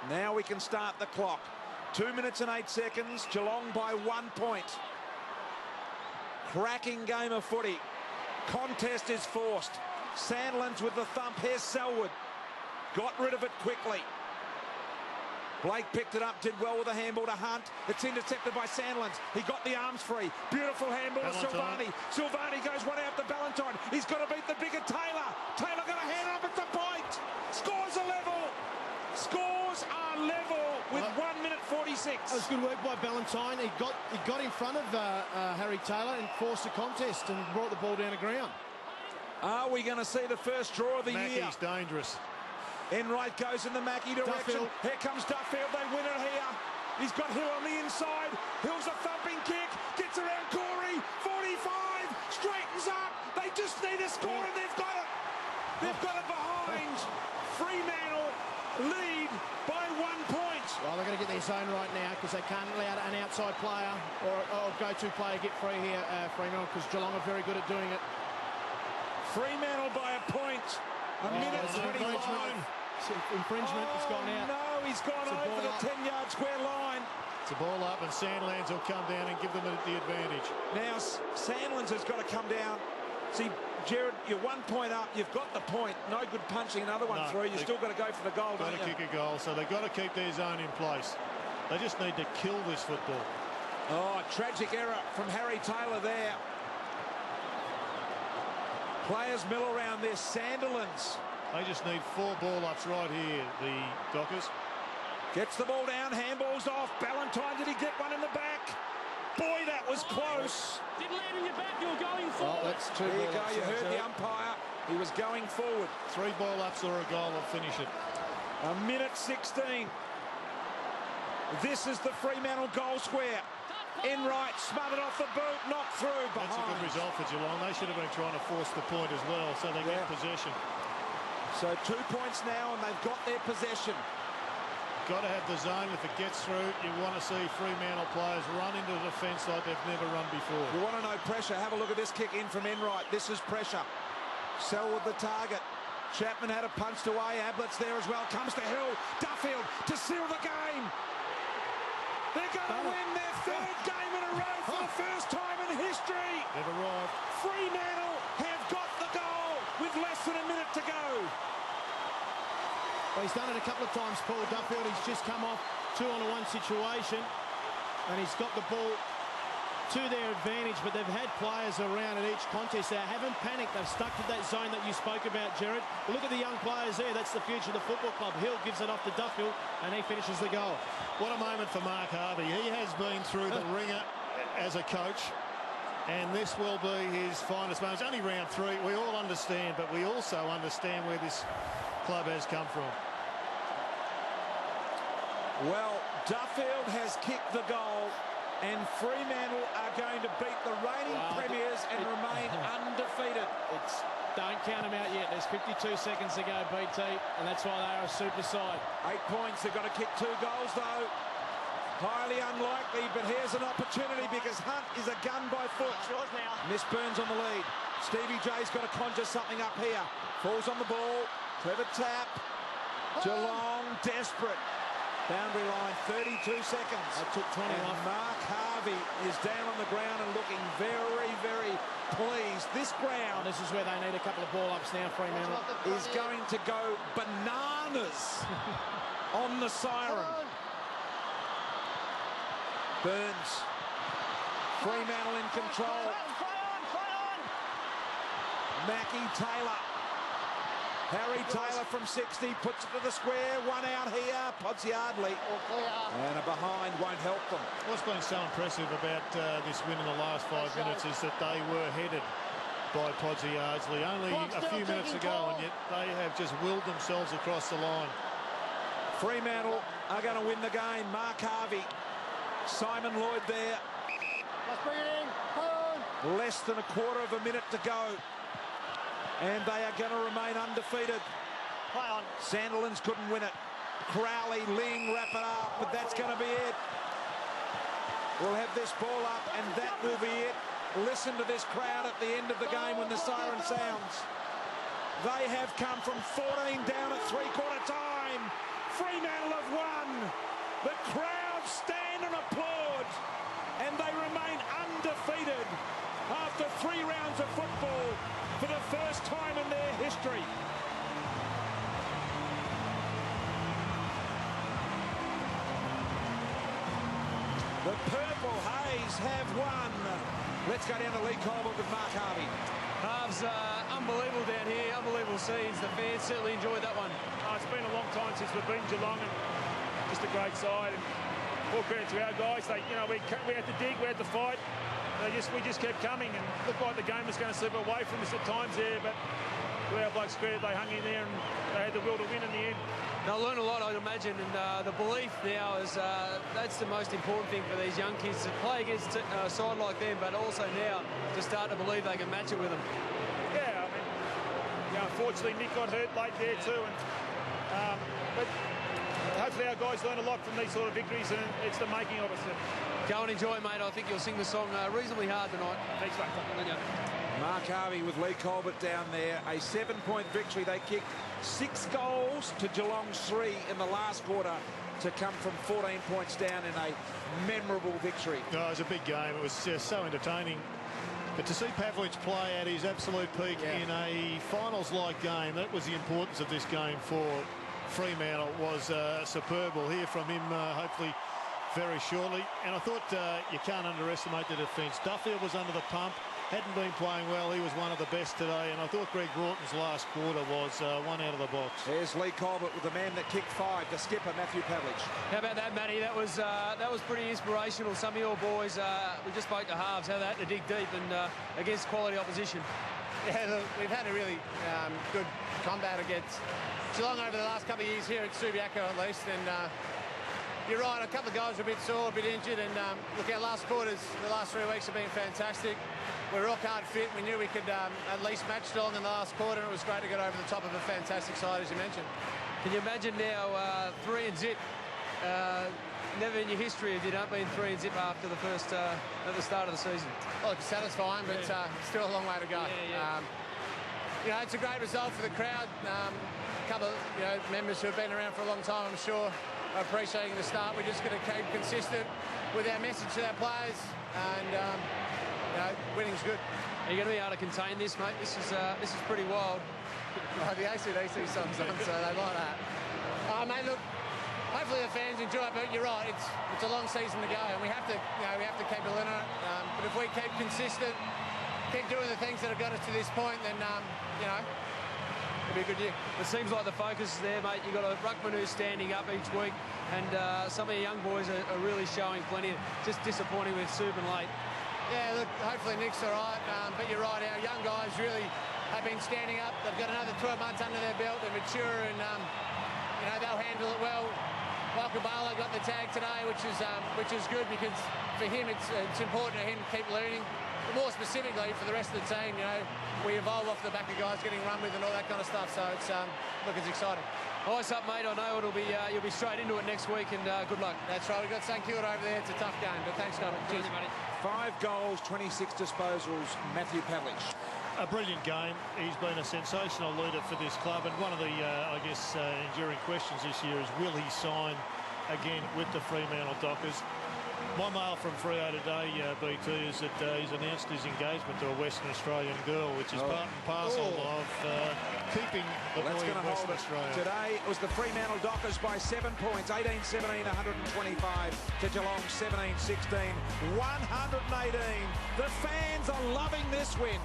Now we can start the clock. 2 minutes and 8 seconds. Geelong by 1 point. Cracking game of footy. Contest is forced. Sandlands with the thump. Here's Selwood. Got rid of it quickly. Blake picked it up, did well with a handball to Hunt. It's intercepted by Sandlands. He got the arms free. Beautiful handball to Silvani. Silvani goes one out to Ballantyne. He's got to beat the bigger Taylor. Taylor got a hand up at the point. Scores are level. Scores are level with 1 minute 46. That was good work by Ballantyne. He got in front of Harry Taylor and forced a contest and brought the ball down the ground. Are we going to see the first draw of the year? Mackey's dangerous. Enright goes in the Mackey direction. Duffield. Here comes Duffield. They win it here. He's got Hill on the inside. Hill's a thumping kick. Gets around Corey. 45. Straightens up. They just need a score and they've got it. They've got it behind. Fremantle lead by 1 point. Well, they're going to get their zone right now because they can't allow an outside player or go-to player get free here, Fremantle, because Geelong are very good at doing it. Fremantle by a point. A minute 25. Infringement, it's gone out. No, he's gone over the 10-yard square line. It's a ball up and Sandlands will come down and give them the advantage. Now, Sandlands has got to come down. See, Jared, you're 1 point up. You've got the point. No good punching another one through. You've still got to go for the goal, don't you? Got to kick a goal, so they've got to keep their zone in place. They just need to kill this football. Oh, tragic error from Harry Taylor there. Players mill around this. Sandilands. They just need 4 ball-ups right here, the Dockers. Gets the ball down, handballs off. Ballantyne, did he get one in the back? Boy, that was close. Didn't land in your back, you were going forward. Oh, that's 2 There you go, ball-ups. you heard the umpire. He was going forward. 3 ball-ups or a goal will finish it. A minute 16. This is the Fremantle goal square. Enright smothered off the boot, knocked through behind. That's a good result for Geelong. They should have been trying to force the point as well, so they get possession. So 2 points now, and they've got their possession. Got to have the zone. If it gets through, you want to see Fremantle players run into the defence like they've never run before. You want to know pressure? Have a look at this kick in from Enright. This is pressure. Selwood the target. Chapman had it punched away. Ablett's there as well. Comes to Hill. Duffield to seal the game. They're going to win their 3rd game in a row for the first time in history. They've arrived. Fremantle have got the goal with less than a minute to go. Well, he's done it a couple of times, Paul Duffield. He's just come off 2-on-1 situation and he's got the ball to their advantage, but they've had players around at each contest. They haven't panicked. They've stuck to that zone that you spoke about, Jared. Look at the young players there. That's the future of the football club. Hill gives it off to Duffield and he finishes the goal. What a moment for Mark Harvey. He has been through the ringer as a coach, and this will be his finest moment. It's only round 3. We all understand, but we also understand where this club has come from. Well, Duffield has kicked the goal, and Fremantle are going to beat the reigning premiers and remain undefeated. Don't count them out yet. There's 52 seconds to go, BT, and that's why they are a super side. 8 points. They've got to kick 2 goals, though. Highly unlikely, but here's an opportunity because Hunt is a gun by foot. Miss Burns on the lead. Stevie J's got to conjure something up here. Falls on the ball. Clever tap. Geelong desperate. Boundary line, 32 seconds. That took 20 and off. Mark Harvey is down on the ground and looking very, very pleased. This ground This is where they need a couple of ball-ups now, Fremantle. is going to go bananas on the siren. Burns. Fremantle in control. Mackey Taylor. Harry Taylor from 60 puts it to the square. 1 out here. Podsiadly. And a behind won't help them. What's been so impressive about this win in the last 5 minutes is that they were headed by Podsiadly only a few minutes ago, and yet they have just willed themselves across the line. Fremantle are going to win the game. Mark Harvey. Simon Lloyd there. Let's bring it in. Less than a quarter of a minute to go. And they are going to remain undefeated. Sandilands couldn't win it. Crowley, Ling wrap it up, but that's going to be it. We'll have this ball up, and that will be it. Listen to this crowd at the end of the game when the siren sounds. They have come from 14 down at 3/4 time. Fremantle have won. The crowd stand and applaud, and they remain undefeated after 3 rounds of football for the first time in their history. The Purple Haze have won. Let's go down to Lee Colbert with Mark Harvey. Halves unbelievable down here, unbelievable scenes. The fans certainly enjoyed that one. It's been a long time since we've been Geelong, and just a great side. And full credit to our guys. They, we had to dig, we had to fight. We just kept coming, and looked like the game was going to slip away from us at times there. But to our blokes' credit, they hung in there and they had the will to win in the end. They'll learn a lot, I'd imagine, and the belief now is that's the most important thing for these young kids to play against a side like them, but also now to start to believe they can match it with them. Yeah, I mean, unfortunately Nick got hurt late there too, and but hopefully our guys learn a lot from these sort of victories, and it's the making of us. Go and enjoy, mate. I think you'll sing the song reasonably hard tonight. Thanks, mate. Mark Harvey with Lee Colbert down there. A 7-point victory. They kicked 6 goals to Geelong's 3 in the last quarter to come from 14 points down in a memorable victory. No, it was a big game. It was so entertaining. But to see Pavlich play at his absolute peak in a finals-like game, that was the importance of this game for Fremantle. Was superb. We'll hear from him hopefully very shortly. And I thought you can't underestimate the defence. Duffield was under the pump. Hadn't been playing well. He was one of the best today, and I thought Greg Broughton's last quarter was one out of the box. There's Lee Colbert with the man that kicked 5, the skipper, Matthew Pavlich. How about that, Matty? That was pretty inspirational. Some of your boys, we just spoke to halves, how they had to dig deep and against quality opposition. Yeah, look, we've had a really good combat against Geelong over the last couple of years here at Subiaco at least, and you're right, a couple of guys were a bit sore, a bit injured, and look, our last quarters, the last 3 weeks have been fantastic. We're rock hard fit. We knew we could at least match Geelong in the last quarter, and it was great to get over the top of a fantastic side, as you mentioned. Can you imagine now 3 and zip? Never in your history have you not been 3 and zip after the first at the start of the season. Well, it's satisfying, but still a long way to go. It's a great result for the crowd. A couple of members who have been around for a long time, I'm sure, are appreciating the start. We're just going to keep consistent with our message to our players, and winning's good. Are you going to be able to contain this, mate? This is pretty wild. Well, the ACDC song's on, so they like that. Mate, look, hopefully the fans enjoy it, but you're right, it's a long season to go, and we have to keep a lid on it. But if we keep consistent, keep doing the things that have got us to this point, then it'll be a good year. It seems like the focus is there, mate. You've got a ruckman who's standing up each week, and some of the young boys are really showing plenty. Just disappointing with Subin late. Yeah, look, hopefully Nick's all right, but you're right, our young guys really have been standing up. They've got another 12 months under their belt. They're mature, and they'll handle it well. Michael Barlow got the tag today, which is good, because for him it's important for him to keep learning. But more specifically for the rest of the team, we evolve off the back of guys getting run with and all that kind of stuff. So it's it's exciting. Ice up, mate. I know you'll be straight into it next week, and good luck. That's right. We've got St Kilda over there. It's a tough game, but thanks, Scott. Cheers, buddy. 5 goals, 26 disposals, Matthew Pavlich. A brilliant game. He's been a sensational leader for this club, and one of the, enduring questions this year is, will he sign again with the Fremantle Dockers? My mail from Freo today, BT, is that he's announced his engagement to a Western Australian girl, which is part and parcel of keeping the boy in Western Australia. Today it was the Fremantle Dockers by 7 points, 18-17, 125 to Geelong, 17-16, 118. The fans are loving this win.